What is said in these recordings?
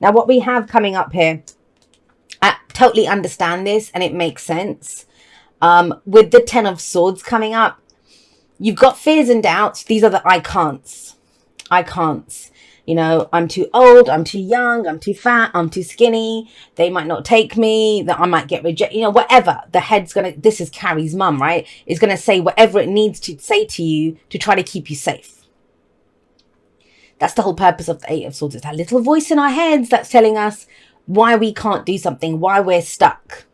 Now, what we have coming up here, I totally understand this and it makes sense. With the Ten of Swords coming up, you've got fears and doubts. These are the I can'ts. I can'ts. You know, I'm too old, I'm too young, I'm too fat, I'm too skinny, they might not take me, that I might get rejected, you know, whatever. The head's gonna, this is Carrie's mum, right? Is gonna say whatever it needs to say to you to try to keep you safe. That's the whole purpose of the Eight of Swords. It's that little voice in our heads that's telling us why we can't do something, why we're stuck.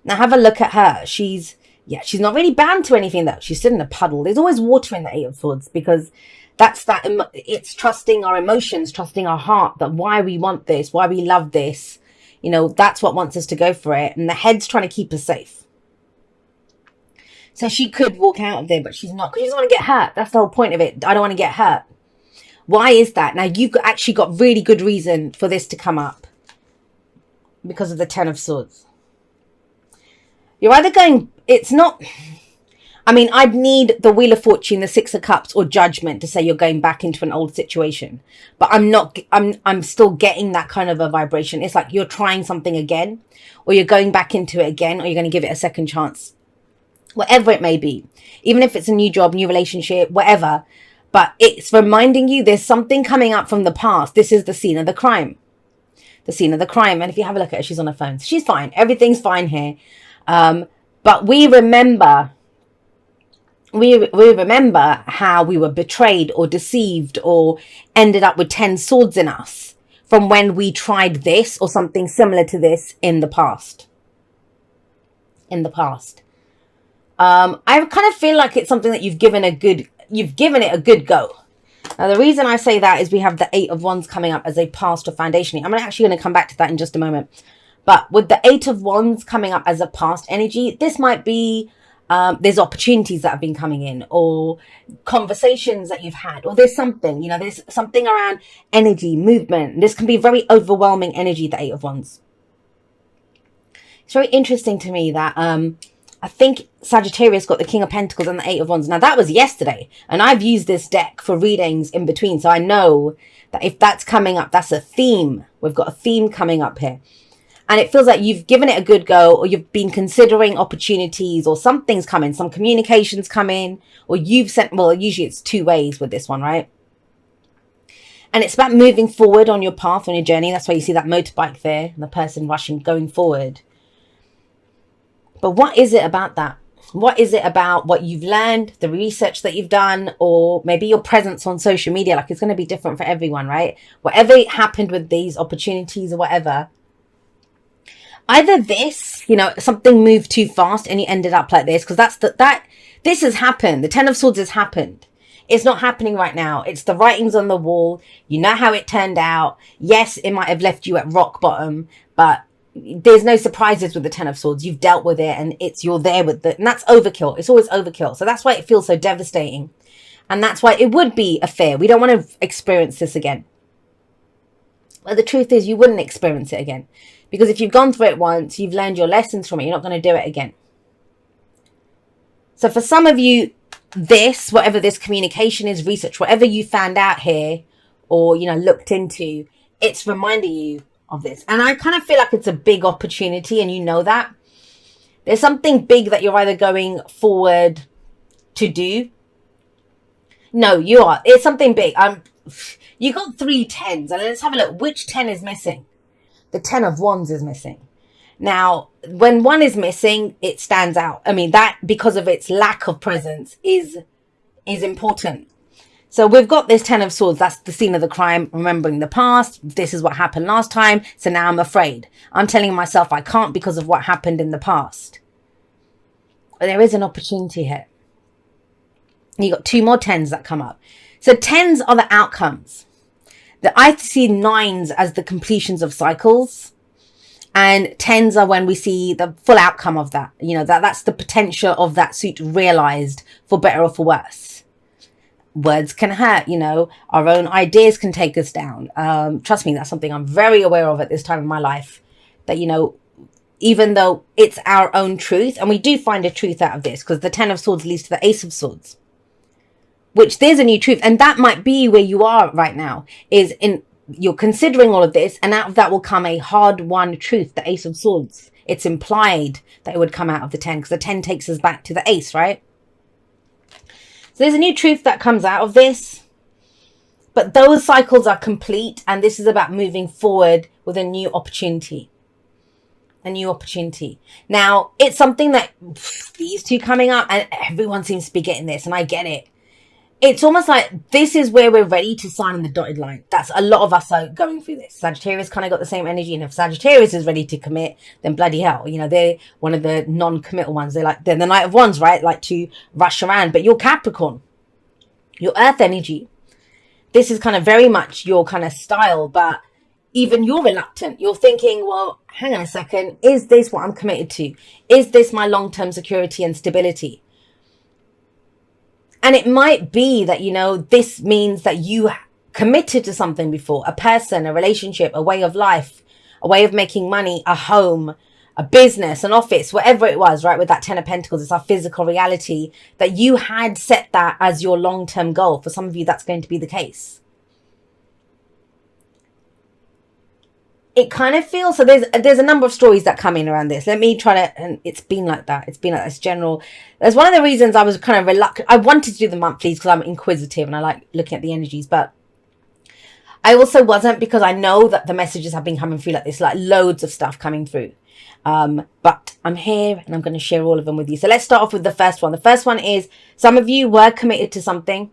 Now have a look at her. She's not really bound to anything though. She's still in a puddle. There's always water in the Eight of Swords because that's that. It's trusting our emotions, trusting our heart, that why we want this, why we love this. You know, that's what wants us to go for it. And the head's trying to keep us safe. So she could walk out of there, but she's not, because she doesn't want to get hurt. That's the whole point of it. I don't want to get hurt. Why is that? Now, you've actually got really good reason for this to come up because of the Ten of Swords. You're either going, it's not, I mean, I'd need the Wheel of Fortune, the Six of Cups, or Judgment to say you're going back into an old situation. But I'm still getting that kind of a vibration. It's like you're trying something again, or you're going back into it again, or you're going to give it a second chance. Whatever it may be. Even if it's a new job, new relationship, whatever. But it's reminding you there's something coming up from the past. This is the scene of the crime. The scene of the crime. And if you have a look at her, she's on her phone. She's fine. Everything's fine here. But we remember how we were betrayed or deceived or ended up with 10 swords in us from when we tried this or something similar to this in the past. I kind of feel like it's something that you've given it a good go. Now, the reason I say that is we have the Eight of Wands coming up as a past or foundation. I'm actually going to come back to that in just a moment. But with the Eight of Wands coming up as a past energy, this might be, there's opportunities that have been coming in, or conversations that you've had, or there's something, you know, there's something around energy, movement. This can be very overwhelming energy, the Eight of Wands. It's very interesting to me that, I think Sagittarius got the King of Pentacles and the Eight of Wands. Now, that was yesterday, and I've used this deck for readings in between. So I know that if that's coming up, that's a theme. We've got a theme coming up here. And it feels like you've given it a good go, or you've been considering opportunities, or something's coming, some communications come in, or you've sent, well, usually it's two ways with this one, right? And it's about moving forward on your path, on your journey. That's why you see that motorbike there, and the person rushing, going forward. But what is it about that? What is it about what you've learned, the research that you've done, or maybe your presence on social media? Like, it's going to be different for everyone, right? Whatever happened with these opportunities or whatever, either this, you know, something moved too fast and you ended up like this, because this has happened. The Ten of Swords has happened. It's not happening right now. It's the writings on the wall. You know how it turned out. Yes, it might have left you at rock bottom, but there's no surprises with the Ten of Swords. You've dealt with it, and you're there with it. And that's overkill. It's always overkill. So that's why it feels so devastating. And that's why it would be a fear. We don't want to experience this again. But the truth is, you wouldn't experience it again. Because if you've gone through it once, you've learned your lessons from it. You're not going to do it again. So for some of you, this, whatever this communication is, research, whatever you found out here, or, you know, looked into, it's reminding you of this. And I kind of feel like it's a big opportunity, and you know that. There's something big that you're either going forward to do. No, you are. It's something big. You got 3 10s, and let's have a look. Which 10 is missing? The 10 of Wands is missing. Now, when one is missing, it stands out. I mean, that, because of its lack of presence, is important. So we've got this 10 of Swords. That's the scene of the crime, remembering the past. This is what happened last time. So now I'm afraid. I'm telling myself I can't because of what happened in the past. But there is an opportunity here. You got 2 more 10s that come up. So 10s are the outcomes. I see 9s as the completions of cycles. And 10s are when we see the full outcome of that. You know, that's the potential of that suit realized, for better or for worse. Words can hurt, you know, our own ideas can take us down. Trust me, that's something I'm very aware of at this time in my life, that, you know, even though it's our own truth, and we do find a truth out of this, because the 10 of Swords leads to the Ace of Swords, which there's a new truth. And that might be where you are right now, is in you're considering all of this, and out of that will come a hard-won truth, the Ace of Swords. It's implied that it would come out of the 10, because the 10 takes us back to the Ace, right? So there's a new truth that comes out of this. But those cycles are complete, and this is about moving forward with a new opportunity. A new opportunity. Now, it's something that these two coming up, and everyone seems to be getting this, and I get it. It's almost like this is where we're ready to sign on the dotted line. That's a lot of us are going through this. Sagittarius kind of got the same energy, and if Sagittarius is ready to commit, then bloody hell, you know, they're one of the non-committal ones. They're the Knight of Wands, right? Like to rush around. But you're Capricorn, your Earth energy. This is kind of very much your kind of style, but even you're reluctant. You're thinking, well, hang on a second. Is this what I'm committed to? Is this my long-term security and stability? And it might be that, you know, this means that you committed to something before, a person, a relationship, a way of life, a way of making money, a home, a business, an office, whatever it was, right? With that 10 of Pentacles, it's our physical reality, that you had set that as your long-term goal. For some of you, that's going to be the case. It kind of feels, so there's a number of stories that come in around this. Let me try to, and it's been like that. It's been like this general. That's one of the reasons I was kind of reluctant. I wanted to do the monthlies because I'm inquisitive and I like looking at the energies, but I also wasn't, because I know that the messages have been coming through like this, like loads of stuff coming through. But I'm here and I'm going to share all of them with you. So let's start off with the first one. The first one is some of you were committed to something,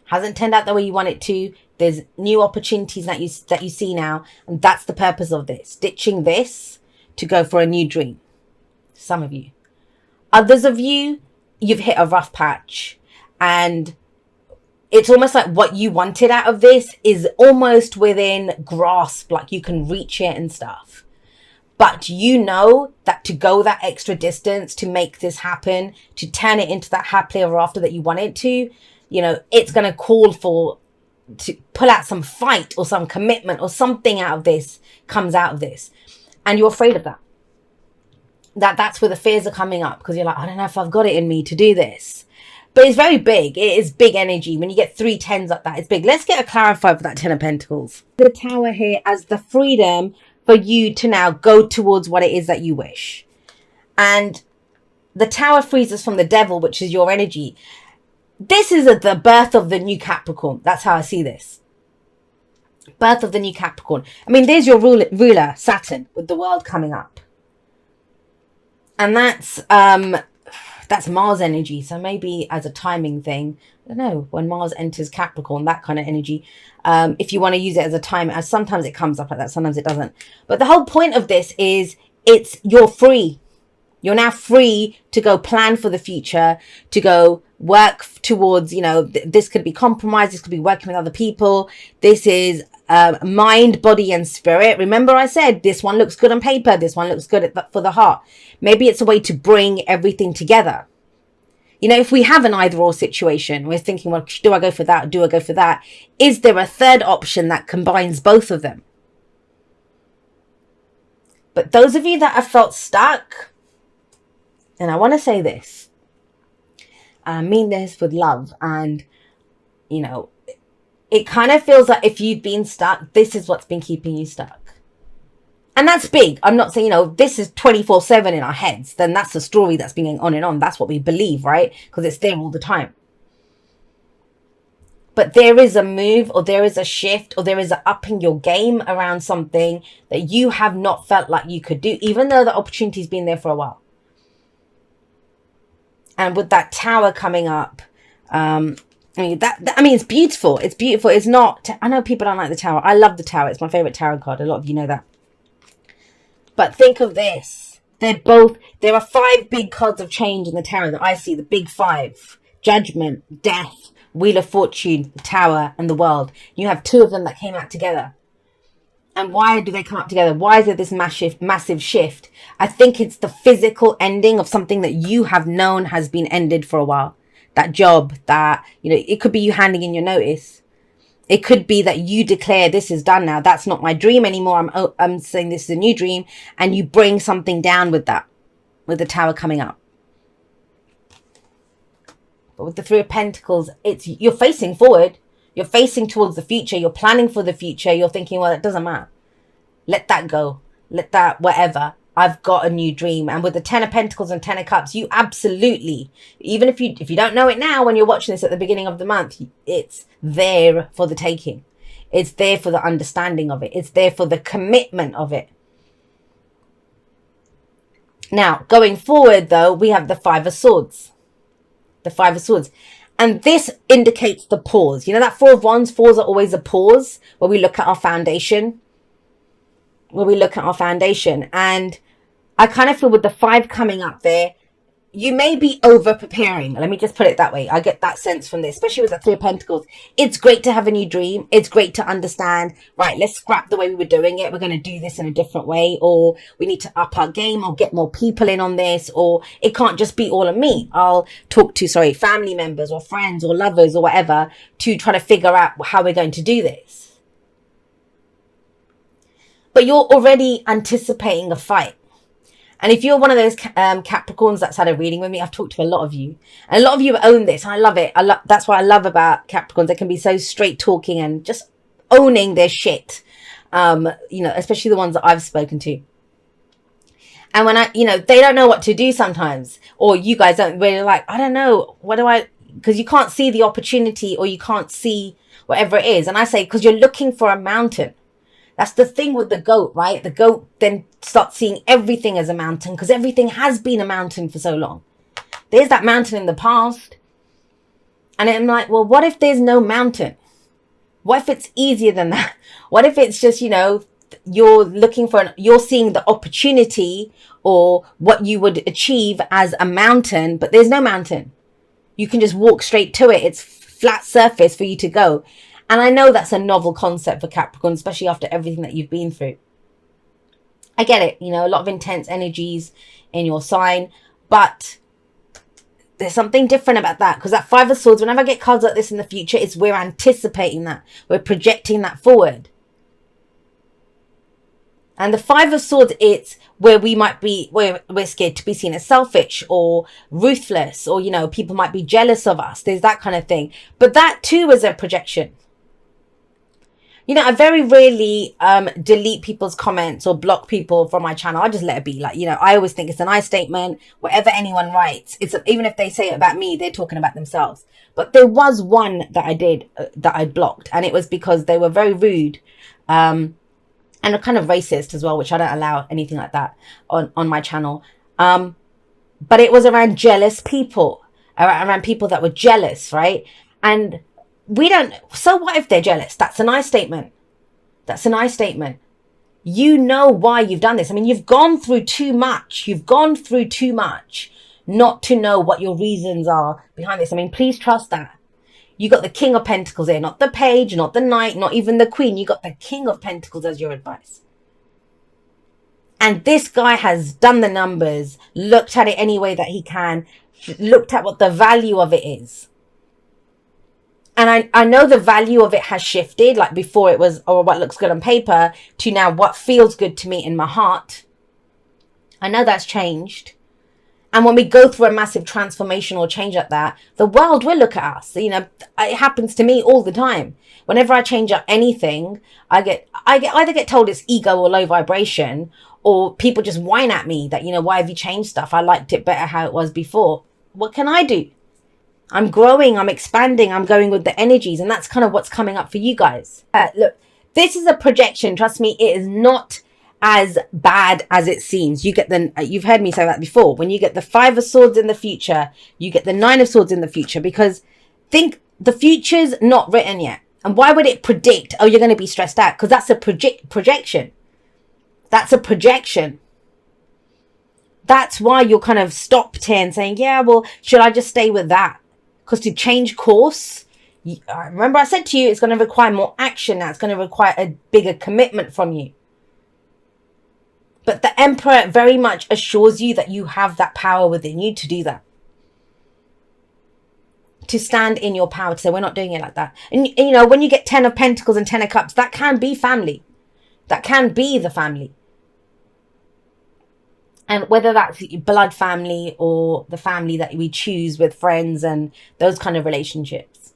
hasn't turned out the way you want it to. There's new opportunities that you see now, and that's the purpose of this, ditching this to go for a new dream. Some of you. Others of you, you've hit a rough patch, and it's almost like what you wanted out of this is almost within grasp, like you can reach it and stuff. But you know that to go that extra distance to make this happen, to turn it into that happily ever after that you want it to, you know, it's going to call for to pull out some fight or some commitment or something out of this comes out of this. And you're afraid of that. That's where the fears are coming up, because you're like, I don't know if I've got it in me to do this. But it's very big. It is big energy. When you get 3 10s like that, it's big. Let's get a clarify for that 10 of Pentacles. The Tower here as the freedom for you to now go towards what it is that you wish. And the Tower frees us from the devil, which is your energy. This is the birth of the new Capricorn. That's how I see this. Birth of the new Capricorn. I mean, there's your ruler, Saturn, with the world coming up. And that's Mars energy. So maybe as a timing thing, I don't know, when Mars enters Capricorn, that kind of energy. If you want to use it as a time, as sometimes it comes up like that, sometimes it doesn't. But the whole point of this is you're free. You're now free to go plan for the future, to go work towards, you know, this could be compromise. This could be working with other people. This is mind, body and spirit. Remember I said this one looks good on paper. This one looks good for the heart. Maybe it's a way to bring everything together. You know, if we have an either or situation, we're thinking, well, do I go for that? Or do I go for that? Is there a third option that combines both of them? But those of you that have felt stuck, and I want to say this, I mean this with love, and, you know, it kind of feels like if you've been stuck, this is what's been keeping you stuck. And that's big. I'm not saying, you know, this is 24/7 in our heads. Then that's the story that's been going on and on. That's what we believe, right? Because it's there all the time. But there is a move, or there is a shift, or there is a upping your game around something that you have not felt like you could do, even though the opportunity's been there for a while. And with that Tower coming up, I mean, it's beautiful. It's beautiful. It's not, I know people don't like the Tower. I love the Tower. It's my favorite tarot card. A lot of you know that. But think of this. There are 5 big cards of change in the Tower that I see. The big 5. Judgment, Death, Wheel of Fortune, the Tower, and the World. You have 2 of them that came out together. And why do they come up together? Why is there this massive shift? I think it's the physical ending of something that you have known has been ended for a while. That job, that, you know, it could be you handing in your notice. It could be that you declare this is done now. That's not my dream anymore. I'm saying this is a new dream. And you bring something down with that, with the Tower coming up. But with the 3 of Pentacles, you're facing forward. You're facing towards the future. You're planning for the future. You're thinking, well, it doesn't matter. Let that go. Let that, whatever. I've got a new dream. And with the 10 of Pentacles and 10 of Cups, you absolutely, even if you don't know it now when you're watching this at the beginning of the month, it's there for the taking. It's there for the understanding of it. It's there for the commitment of it. Now, going forward, though, we have the Five of Swords. The Five of Swords. And this indicates the pause. You know that Four of Wands? Fours are always a pause where we look at our foundation. And I kind of feel with the 5 coming up there, you may be over preparing. Let me just put it that way. I get that sense from this, especially with the 3 of Pentacles. It's great to have a new dream. It's great to understand, right, let's scrap the way we were doing it. We're going to do this in a different way, or we need to up our game or get more people in on this, or it can't just be all of me. I'll talk to, family members or friends or lovers or whatever to try to figure out how we're going to do this. But you're already anticipating a fight. And if you're one of those Capricorns that's had a reading with me, I've talked to a lot of you. And a lot of you own this. And I love it. That's what I love about Capricorns. They can be so straight talking and just owning their shit. Especially the ones that I've spoken to. And when they don't know what to do sometimes. Or you guys don't really like, I don't know. Because you can't see the opportunity or you can't see whatever it is. And I say, because you're looking for a mountain. That's the thing with the goat, right? The goat then starts seeing everything as a mountain because everything has been a mountain for so long. There's that mountain in the past. And I'm like, well, what if there's no mountain? What if it's easier than that? What if it's just, you're seeing the opportunity or what you would achieve as a mountain, but there's no mountain. You can just walk straight to it. It's flat surface for you to go. And I know that's a novel concept for Capricorn, especially after everything that you've been through. I get it, a lot of intense energies in your sign, but there's something different about that, because that 5 of Swords, whenever I get cards like this in the future, we're anticipating that. We're projecting that forward. And the 5 of Swords, it's where we're scared to be seen as selfish or ruthless, or, people might be jealous of us. There's that kind of thing. But that too is a projection. I very rarely delete people's comments or block people from my channel. I just let it be. I always think it's a nice statement. Whatever anyone writes, even if they say it about me, they're talking about themselves. But there was one that I did that I blocked, and it was because they were very rude and a kind of racist as well, which I don't allow anything like that on my channel. But it was around jealous people, around people that were jealous, right? And so what if they're jealous? That's a nice statement. You know why you've done this. I mean, you've gone through too much. Not to know what your reasons are behind this. I mean, please trust that. You got the King of Pentacles here, not the Page, not the Knight, not even the Queen. You got the King of Pentacles as your advice. And this guy has done the numbers, looked at it any way that he can, looked at what the value of it is. And I know the value of it has shifted. Like before it was, what looks good on paper, to now what feels good to me in my heart. I know that's changed. And when we go through a massive transformational change like that, the world will look at us. It happens to me all the time. Whenever I change up anything, I either get told it's ego or low vibration, or people just whine at me that, why have you changed stuff? I liked it better how it was before. What can I do? I'm growing, I'm expanding, I'm going with the energies, and that's kind of what's coming up for you guys. Look, this is a projection. Trust me, it is not as bad as it seems. You've heard me say that before. When you get the 5 of Swords in the future, you get the 9 of Swords in the future, because think the future's not written yet. And why would it predict, oh, you're going to be stressed out? Because that's a projection. That's a projection. That's why you're kind of stopped here and saying, yeah, well, should I just stay with that? Because to change course, remember I said to you, it's going to require more action now. It's going to require a bigger commitment from you. But the Emperor very much assures you that you have that power within you to do that. To stand in your power, to say, we're not doing it like that. And when you get 10 of Pentacles and 10 of Cups, that can be family. That can be the family. And whether that's blood family or the family that we choose with friends and those kind of relationships.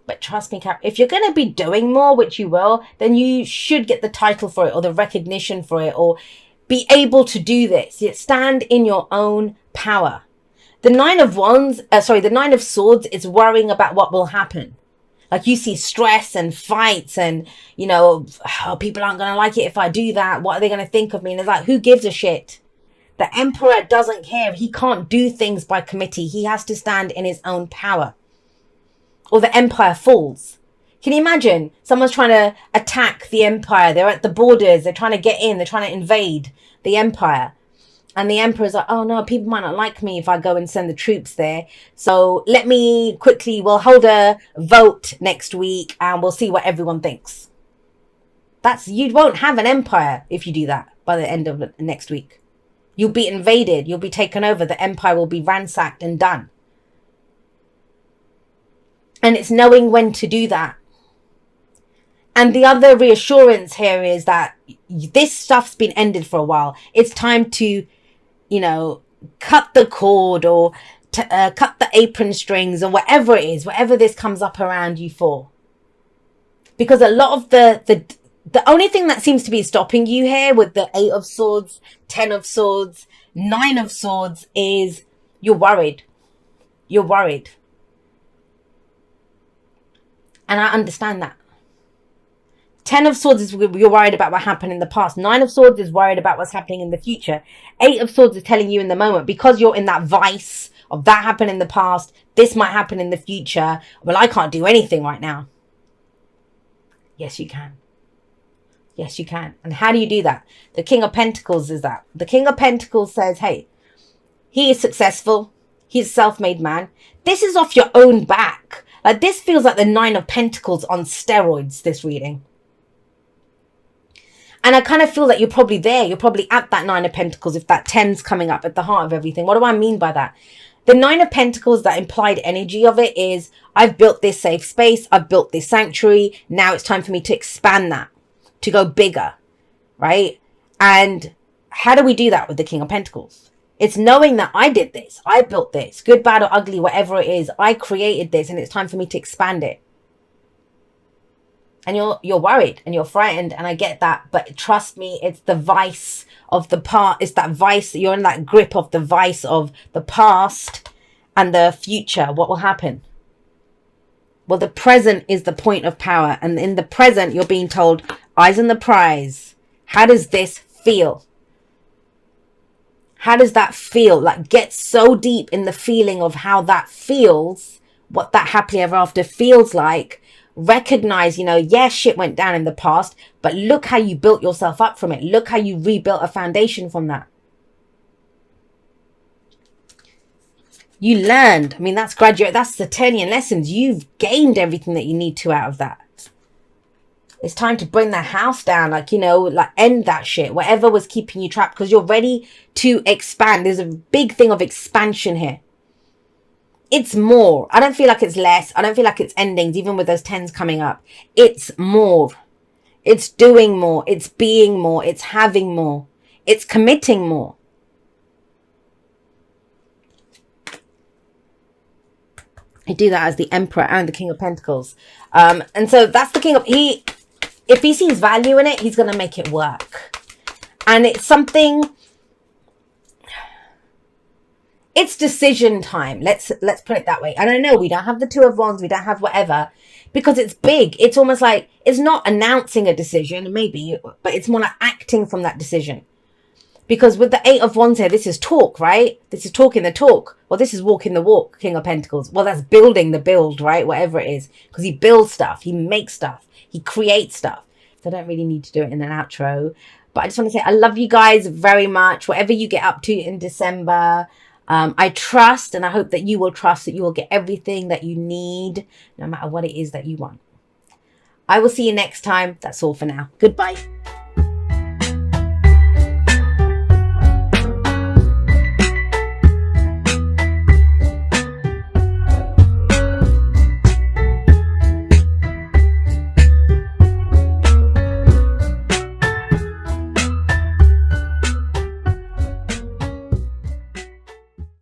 But trust me, Cap, if you're going to be doing more, which you will, then you should get the title for it or the recognition for it or be able to do this. You stand in your own power. The the Nine of Swords is worrying about what will happen. Like you see stress and fights and, oh, people aren't going to like it if I do that. What are they going to think of me? And it's like, who gives a shit? The Emperor doesn't care. He can't do things by committee. He has to stand in his own power. Or the empire falls. Can you imagine? Someone's trying to attack the empire. They're at the borders. They're trying to get in. They're trying to invade the empire. And the emperor's like, oh no, people might not like me if I go and send the troops there. So let me quickly, we'll hold a vote next week and we'll see what everyone thinks. You won't have an empire if you do that by the end of next week. You'll be invaded. You'll be taken over. The empire will be ransacked and done. And it's knowing when to do that. And the other reassurance here is that this stuff's been ended for a while. It's time to, cut the cord or cut the apron strings or whatever it is, whatever this comes up around you for. Because a lot of the only thing that seems to be stopping you here with the 8 of Swords, 10 of Swords, 9 of Swords is you're worried. You're worried. And I understand that. 10 of Swords is you're worried about what happened in the past. 9 of Swords is worried about what's happening in the future. 8 of Swords is telling you in the moment, because you're in that vice of that happened in the past, this might happen in the future. Well, I can't do anything right now. Yes, you can. Yes, you can. And how do you do that? The King of Pentacles is that. The King of Pentacles says, hey, he is successful. He's a self-made man. This is off your own back. Like this feels like the 9 of Pentacles on steroids, this reading. And I kind of feel that you're probably there. You're probably at that 9 of Pentacles if that 10's coming up at the heart of everything. What do I mean by that? The 9 of Pentacles, that implied energy of it is, I've built this safe space. I've built this sanctuary. Now it's time for me to expand that, to go bigger, right? And how do we do that with the King of Pentacles? It's knowing that I did this. I built this. Good, bad, or ugly, whatever it is. I created this and it's time for me to expand it. And you're worried and you're frightened, and I get that, but trust me, it's the vice of the past. It's that vice, you're in that grip of the vice of the past and the future. What will happen? Well, the present is the point of power, and in the present, you're being told, eyes on the prize. How does this feel? How does that feel? Like, get so deep in the feeling of how that feels, what that happily ever after feels like. Recognize, yes, shit went down in the past, but look how you built yourself up from it. Look how you rebuilt a foundation from that. You learned. I mean, that's Saturnian lessons. You've gained everything that you need to out of that. It's time to bring that house down, end that shit, whatever was keeping you trapped, because you're ready to expand. There's a big thing of expansion here. It's more. I don't feel like it's less. I don't feel like it's endings, even with those 10s coming up. It's more. It's doing more. It's being more. It's having more. It's committing more. I do that as the Emperor and the King of Pentacles. And so that's the King of... If he sees value in it, he's going to make it work. And it's something... It's decision time. Let's put it that way. And I know we don't have the 2 of Wands. We don't have whatever. Because it's big. It's almost like... It's not announcing a decision, maybe. But it's more like acting from that decision. Because with the 8 of Wands here, this is talk, right? This is talking the talk. Well, this is walking the walk, King of Pentacles. Well, that's building the build, right? Whatever it is. Because he builds stuff. He makes stuff. He creates stuff. So I don't really need to do it in an outro. But I just want to say I love you guys very much. Whatever you get up to in December... I trust, and I hope that you will trust that you will get everything that you need, no matter what it is that you want. I will see you next time. That's all for now. Goodbye.